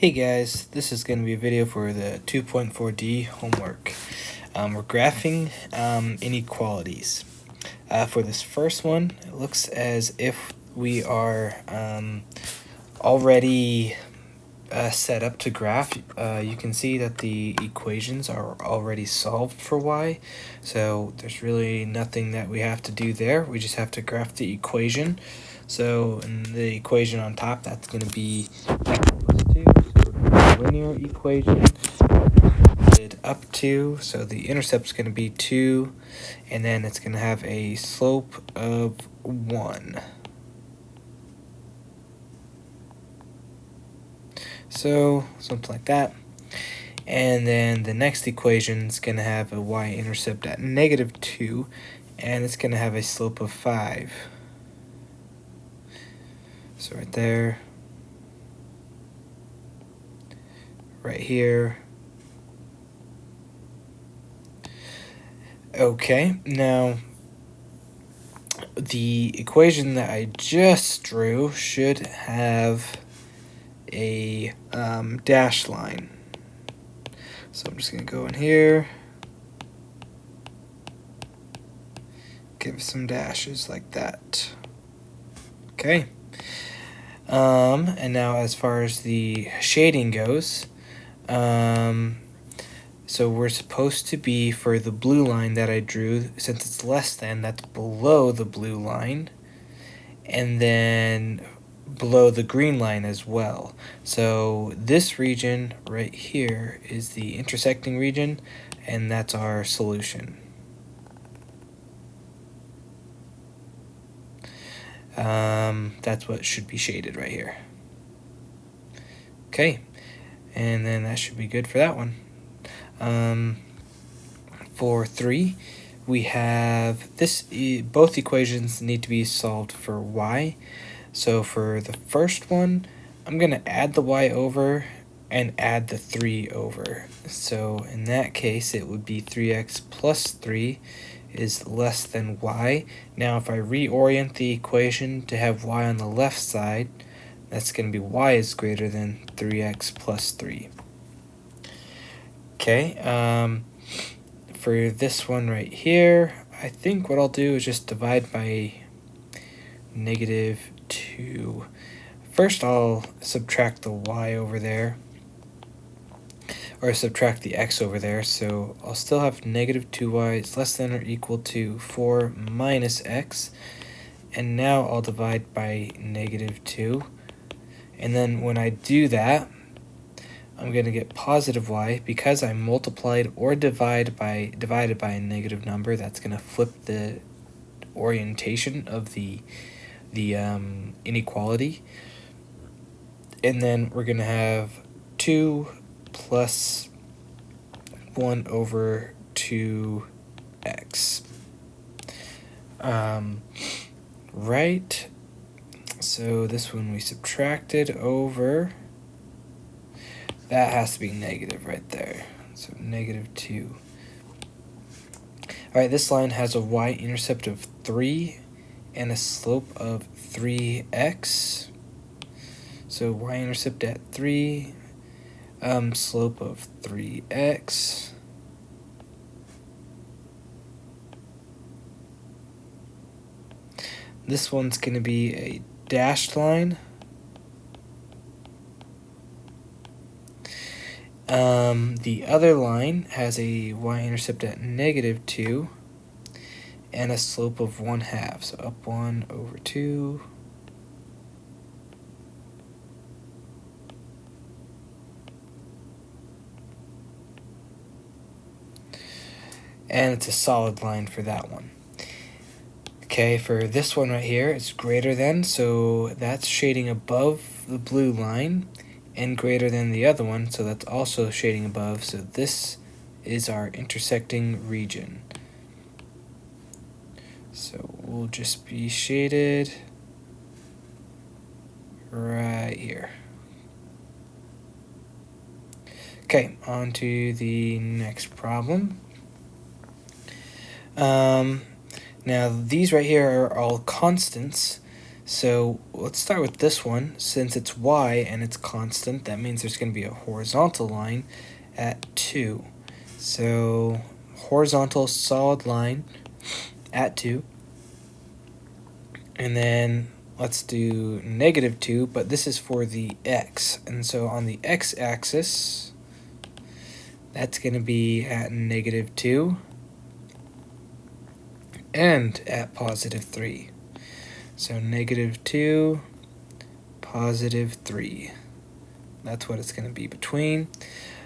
Hey guys, this is going to be a video for the 2.4D homework. We're graphing inequalities. For this first one, it looks as if we are already set up to graph. You can see that the equations are already solved for y, so there's really nothing that we have to do there. We just have to graph the equation. So in the equation on top, that's going to be x equals 2, so the linear equation up to, so the intercept is going to be 2, and then it's going to have a slope of 1. So something like that. And then the next equation is going to have a y-intercept at -2, and it's going to have a slope of 5. So right there, right here. Okay, now the equation that I just drew should have a dashed line. So I'm just going to go in here, give some dashes like that. Okay. And now as far as the shading goes, so we're supposed to be, for the blue line that I drew, since it's less than, that's below the blue line, and then below the green line as well. So this region right here is the intersecting region, and that's our solution. That's what should be shaded right here. Okay, and then that should be good for that one. For 3, we have this. Both equations need to be solved for y. So for the first one, I'm going to add the y over and add the 3 over. So in that case, it would be 3x plus 3 is less than y. Now if I reorient the equation to have y on the left side, that's going to be y is greater than 3x plus 3. Okay, for this one right here, I think what I'll do is just divide by -2. First I'll subtract the y over there, or subtract the x over there, so I'll still have -2y is less than or equal to 4 minus x, and now I'll divide by -2, and then when I do that, I'm going to get positive y. Because I multiplied or divided by a negative number, that's going to flip the orientation of the inequality. And then we're going to have 2 plus 1 over 2x. Right, so this one we subtracted over, that has to be negative right there, so -2. Alright, this line has a y-intercept of 3 and a slope of 3x. So y-intercept at 3, slope of 3x. This one's going to be a dashed line. The other line has a y-intercept at -2 and a slope of 1/2, so up 1 over 2. And it's a solid line for that one. Okay, for this one right here, it's greater than, so that's shading above the blue line, and greater than the other one, so that's also shading above, so this is our intersecting region. So we'll just be shaded right here. Okay, on to the next problem. Now these right here are all constants, So let's start with this one. Since it's y and it's constant, that means there's going to be a horizontal line at 2. So horizontal solid line at 2. And then let's do -2, but this is for the x. And so on the x-axis, that's going to be at -2 and at +3. So -2, +3. That's what it's going to be between.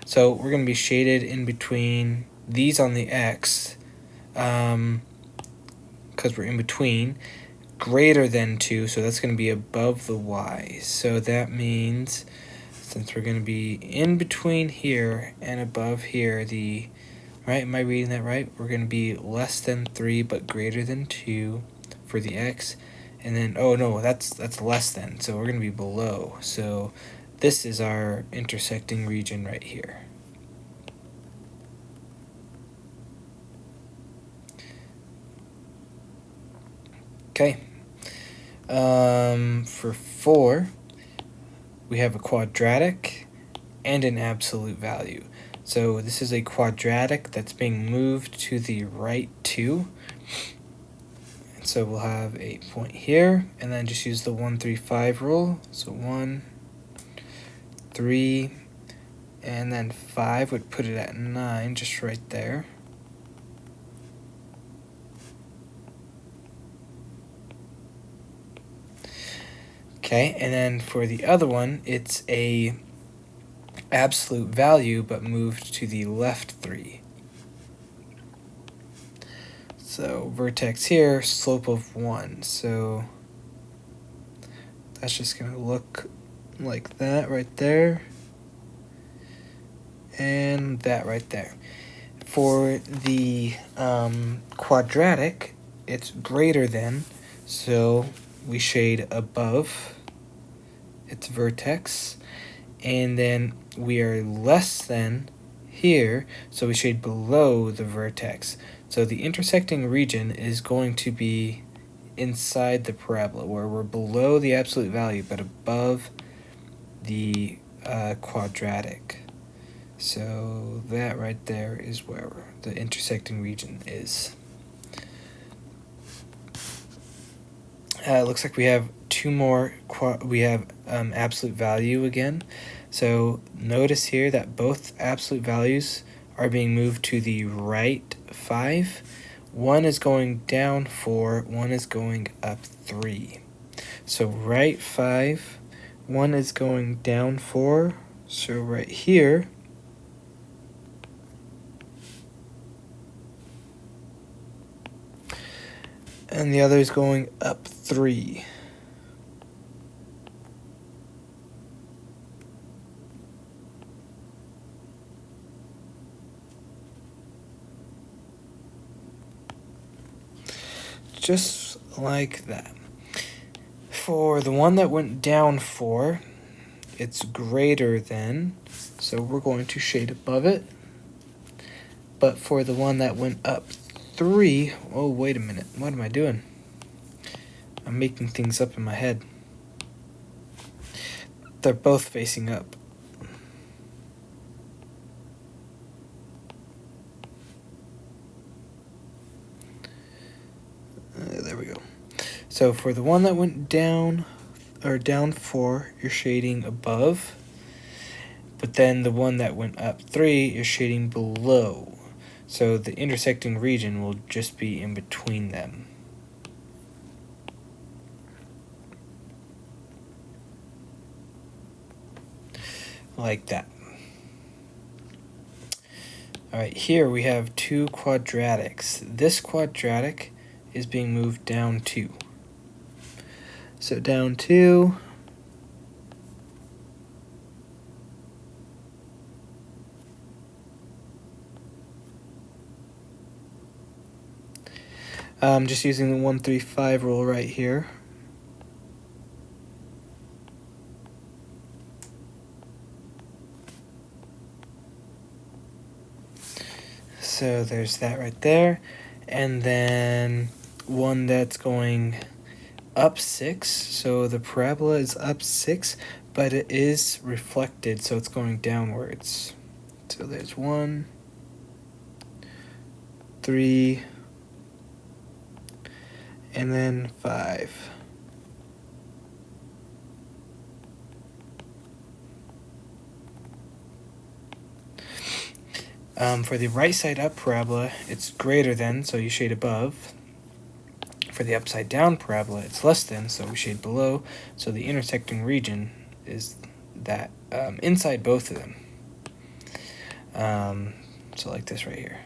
So we're going to be shaded in between these on the x, because we're in between, greater than 2, so that's going to be above the y. So that means, since we're going to be in between here and above here, right, am I reading that right? We're going to be less than 3 but greater than 2 for the x. And then, oh no, that's less than, so we're going to be below. So this is our intersecting region right here. Okay. For 4, we have a quadratic and an absolute value. So this is a quadratic that's being moved to the right 2. And so we'll have a point here, and then just use the 1, 3, 5 rule. So 1, 3, and then 5 would put it at 9, just right there. Okay, and then for the other one, it's a absolute value, but moved to the left 3. So vertex here, slope of 1. So that's just going to look like that right there. And that right there. For the quadratic, it's greater than, so we shade above its vertex, and then we are less than here, so we shade below the vertex. So the intersecting region is going to be inside the parabola, where we're below the absolute value but above the quadratic. So that right there is where the intersecting region is. It looks like we have two more. We have absolute value again. So notice here that both absolute values are being moved to the right 5. One is going down 4, one is going up 3. So right 5, one is going down 4. So right here, and the other is going up 3. Just like that. For the one that went down 4, it's greater than, so we're going to shade above it. But for the one that went up 3, oh, wait a minute, what am I doing? I'm making things up in my head. They're both facing up. There we go. So for the one that went down, or down 4, you're shading above. But then the one that went up 3, you're shading below. So the intersecting region will just be in between them. Like that. Alright, here we have two quadratics. This quadratic is being moved down 2. So down 2. Just using the 1, 3, 5 rule right here. So there's that right there. And then one that's going up 6, so the parabola is up 6, but it is reflected, so it's going downwards. So there's 1, 3, and then 5. For the right side up parabola, it's greater than, so you shade above. For the upside down parabola, it's less than, so we shade below. So the intersecting region is that inside both of them. So like this right here.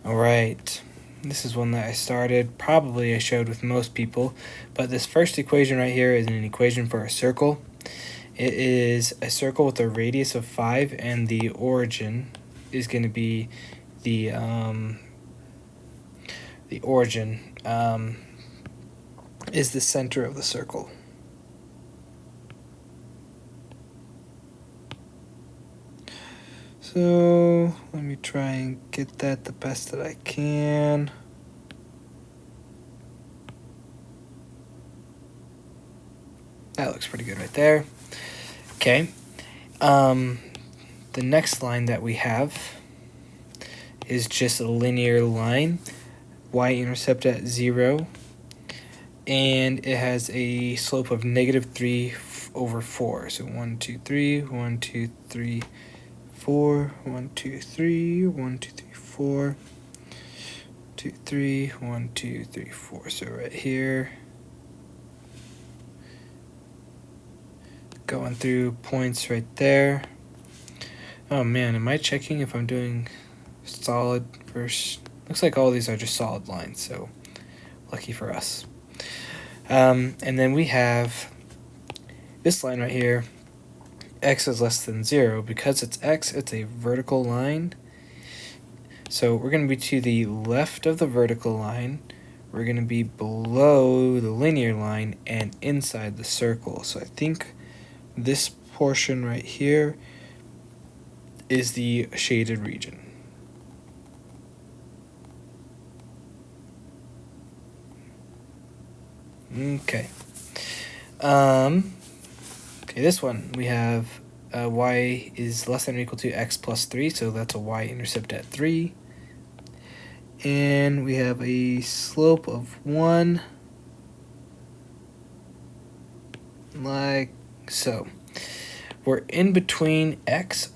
All right. This is one that I started, probably I showed with most people, but this first equation right here is an equation for a circle. It is a circle with a radius of 5, and the origin is going to be the origin is the center of the circle. So let me try and get that the best that I can. That looks pretty good right there. Okay. The next line that we have is just a linear line, y-intercept at 0, and it has a slope of -3 over 4. So 1, 2, 3, 1, 2, 3, 4, 1, 2, 3, 1, 2, 3, 4, 2, 3, 1, 2, 3, 4. So right here, going through points right there. Oh man, am I checking if I'm doing solid first? Looks like all these are just solid lines, so lucky for us. And then we have this line right here. X is less than 0. Because it's x, it's a vertical line. So we're going to be to the left of the vertical line. We're going to be below the linear line and inside the circle. So I think this portion right here is the shaded region. Okay. Okay, this one, we have y is less than or equal to x plus 3, so that's a y-intercept at 3. And we have a slope of 1, like so. We're in between x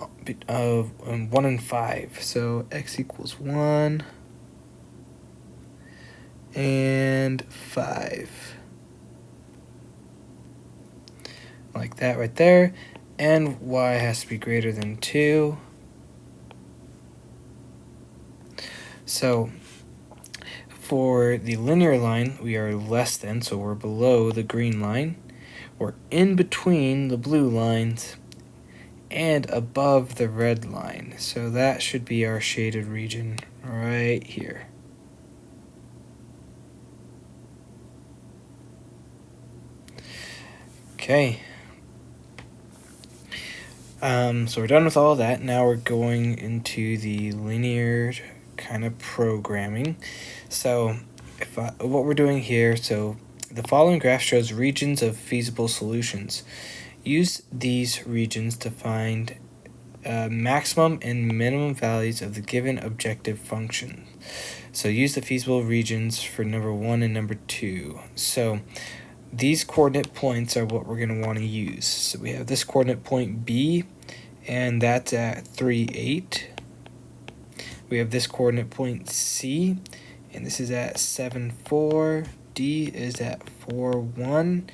of 1 and 5, so x equals 1 and 5. Like that right there, and y has to be greater than 2. So for the linear line, we are less than, so we're below the green line. We're in between the blue lines and above the red line. So that should be our shaded region right here. Okay. So we're done with all that. Now we're going into the linear kind of programming. So what we're doing here, so the following graph shows regions of feasible solutions. Use these regions to find maximum and minimum values of the given objective function. So use the feasible regions for number 1 and number 2. So these coordinate points are what we're going to want to use. So we have this coordinate point B, and that's at 3, 8. We have this coordinate point C, and this is at 7, 4. D is at 4, 1.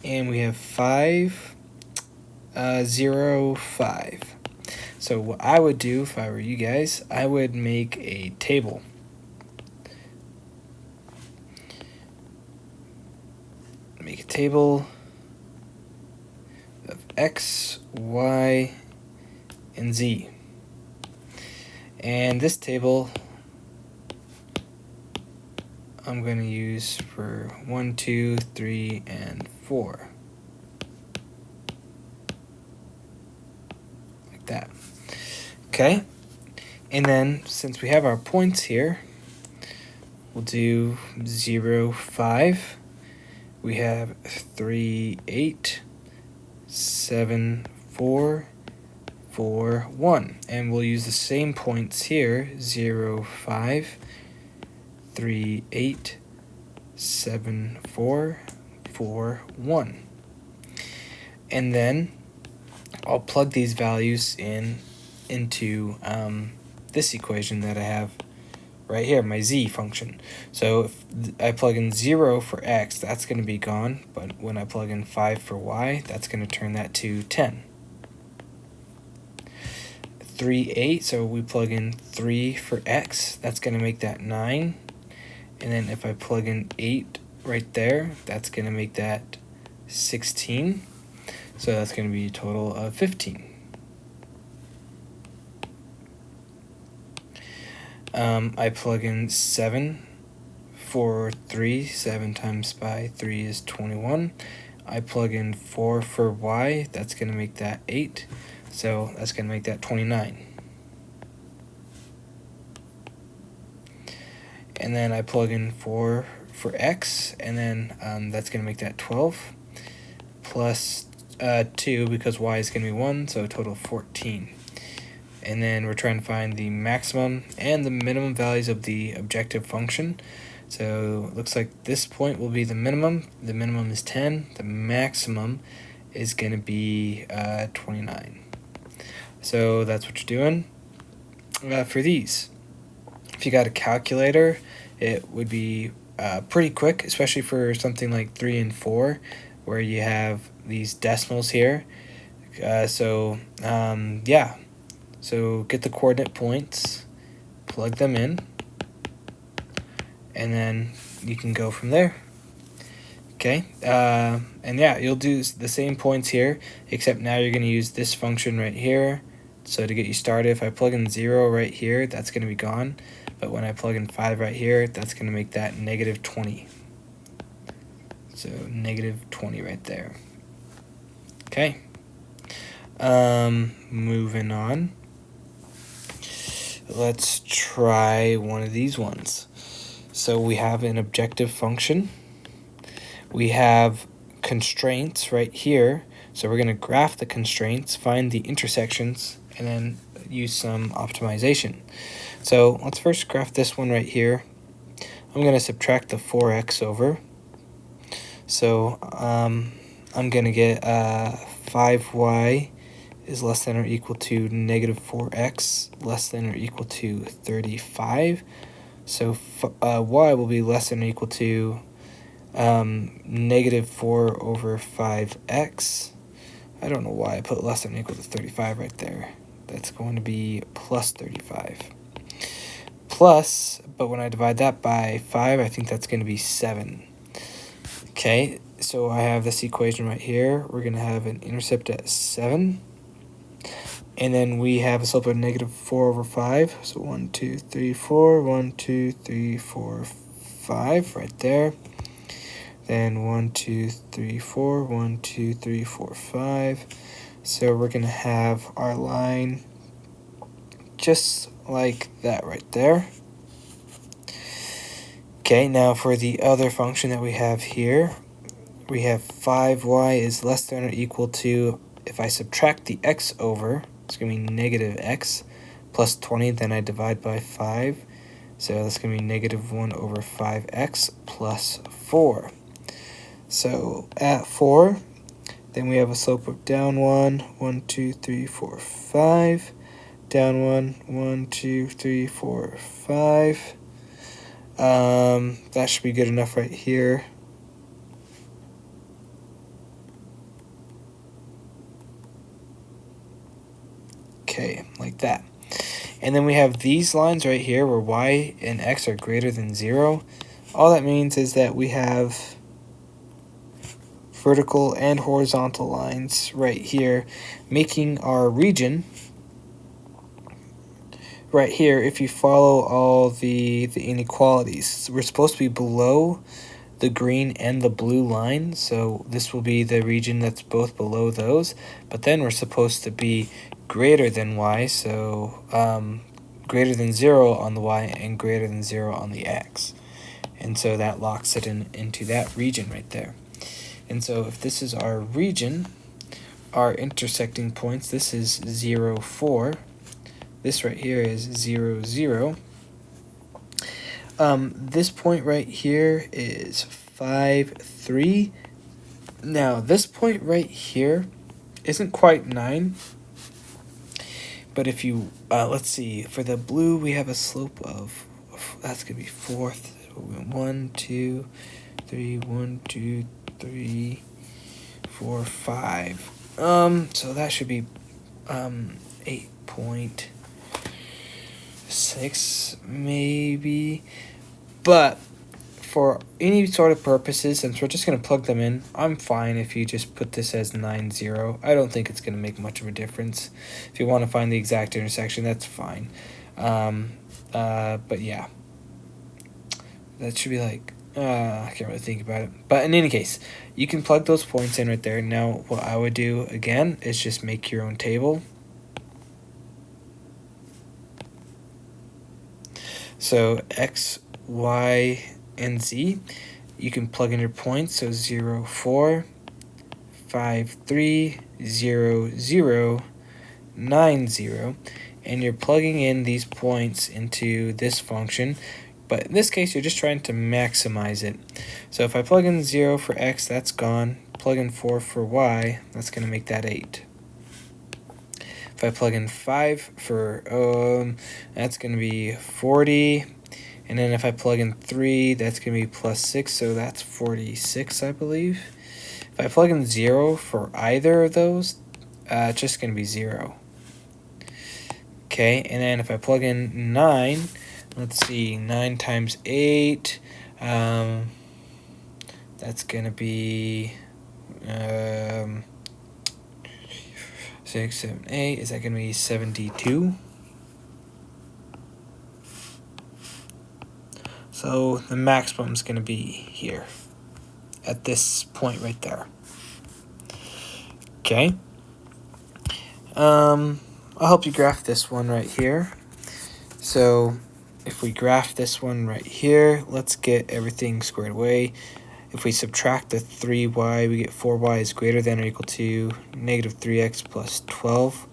And we have 5, 0, 5. So what I would do if I were you guys, I would make a table. Make a table of X, Y, and Z. And this table I'm going to use for 1, 2, 3, and 4. Like that. Okay, and then since we have our points here, we'll do 0, 5. We have 3, 8, 7, 4, 4, 1. And we'll use the same points here, 0, 5, 3, 8, 7, 4, 4, 1. And then I'll plug these values into this equation that I have right here, my z function. So if I plug in 0 for x, that's going to be gone, but when I plug in 5 for y, that's going to turn that to 10. 3, 8, so we plug in 3 for x, that's going to make that 9. And then if I plug in 8 right there, that's going to make that 16. So that's going to be a total of 15. I plug in 7 for 3. 7 times by 3 is 21. I plug in 4 for y. That's going to make that 8. So that's going to make that 29. And then I plug in 4 for x. And then that's going to make that 12. Plus 2 because y is going to be 1. So a total of 14. And then we're trying to find the maximum and the minimum values of the objective function. So it looks like this point will be the minimum. The minimum is 10. The maximum is going to be 29. So that's what you're doing for these. If you got a calculator, it would be pretty quick, especially for something like 3 and 4, where you have these decimals here. Yeah. So get the coordinate points, plug them in, and then you can go from there. Okay, and yeah, you'll do the same points here, except now you're going to use this function right here. So to get you started, if I plug in 0 right here, that's going to be gone. But when I plug in 5 right here, that's going to make that negative 20. So negative 20 right there. Okay, moving on. Let's try one of these ones. So we have an objective function. We have constraints right here. So we're going to graph the constraints, find the intersections, and then use some optimization. So let's first graph this one right here. I'm going to subtract the 4x over. So I'm going to get 5y is less than or equal to negative 4x less than or equal to 35. So y will be less than or equal to negative 4 over 5x. I don't know why I put less than or equal to 35 right there. That's going to be plus 35. Plus, but when I divide that by 5, I think that's going to be 7. Okay, so I have this equation right here. We're going to have an intercept at 7. And then we have a slope of negative 4 over 5. So 1, 2, 3, 4. 1, 2, 3, 4, 5 right there. Then 1, 2, 3, 4. 1, 2, 3, 4, 5. So we're going to have our line just like that right there. Okay, now for the other function that we have here, we have 5y is less than or equal to, if I subtract the x over, it's going to be negative x plus 20, then I divide by 5. So that's going to be negative 1 over 5x plus 4. So at 4, then we have a slope of down 1, 1, 2, 3, 4, 5. Down 1, 1, 2, 3, 4, 5. That should be good enough right here. Okay, like that. And then we have these lines right here where y and x are greater than 0. All that means is that we have vertical and horizontal lines right here, making our region right here, if you follow all the inequalities. So we're supposed to be below the green and the blue line, so this will be the region that's both below those, but then we're supposed to be greater than y, so greater than 0 on the y and greater than 0 on the x. And so that locks it into that region right there. And so if this is our region, our intersecting points, this is 0, 4. This right here is 0, 0. This point right here is 5, 3. Now, this point right here isn't quite 9. But if you, let's see, for the blue, we have a slope of, that's going to be 4. 1, 2, 3, 1, 2, 3, 4, 5. So that should be 8.6 maybe. But for any sort of purposes, since we're just going to plug them in, I'm fine if you just put this as 9, 0. I don't think it's going to make much of a difference. If you want to find the exact intersection, that's fine. But yeah. That should be like, I can't really think about it. But in any case, you can plug those points in right there. Now, what I would do, again, is just make your own table. So x, y, and z, you can plug in your points. So 0, 4, 5, 3, 0, 0, 9, 0. And you're plugging in these points into this function. But in this case, you're just trying to maximize it. So if I plug in 0 for x, that's gone. Plug in 4 for y, that's going to make that 8. If I plug in 5 for, that's going to be 40. And then if I plug in 3, that's going to be plus 6, so that's 46, I believe. If I plug in 0 for either of those, it's just going to be 0. Okay, and then if I plug in 9, let's see, 9 times 8, that's going to be 6, 7, 8. Is that going to be 72? So the maximum is going to be here, at this point right there. Okay. I'll help you graph this one right here. So if we graph this one right here, let's get everything squared away. If we subtract the 3y, we get 4y is greater than or equal to negative 3x plus 12.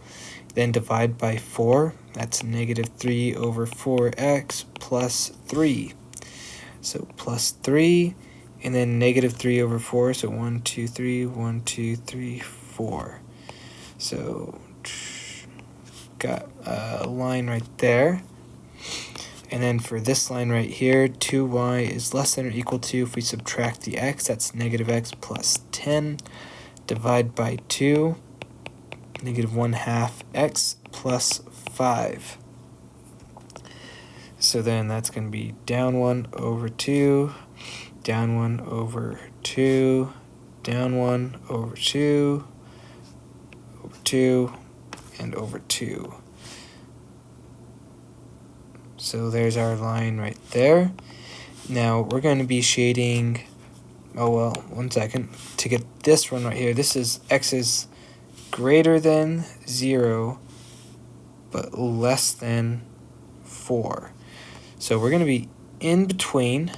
Then divide by 4. That's negative 3 over 4x plus 3. So plus 3, and then negative 3 over 4. So 1, 2, 3, 1, 2, 3, 4. So got a line right there. And then for this line right here, 2y is less than or equal to, if we subtract the x, that's negative x plus 10. Divide by 2, negative 1/2 x plus 5. So then that's going to be down 1 over 2, down 1 over 2, down 1 over 2, over 2, and over 2. So there's our line right there. Now we're going to be shading, one second, to get this one right here. This is x is greater than 0, but less than 4. So we're going to be in between.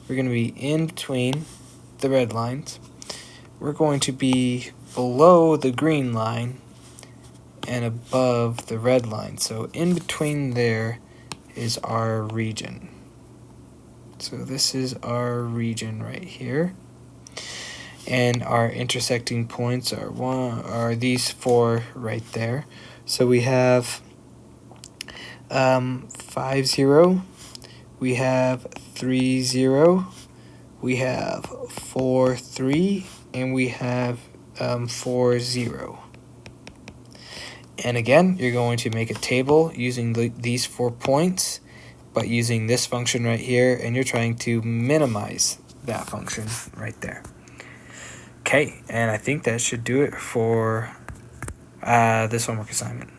We're going to be in between the red lines. We're going to be below the green line and above the red line. So in between there is our region. So this is our region right here. And our intersecting points are these 4 right there. So we have 5, 0. We have 3, 0. We have 4, 3. And we have 4, 0. And again, you're going to make a table using these 4 points, but using this function right here, and you're trying to minimize that function right there. Okay, and I think that should do it for this homework assignment.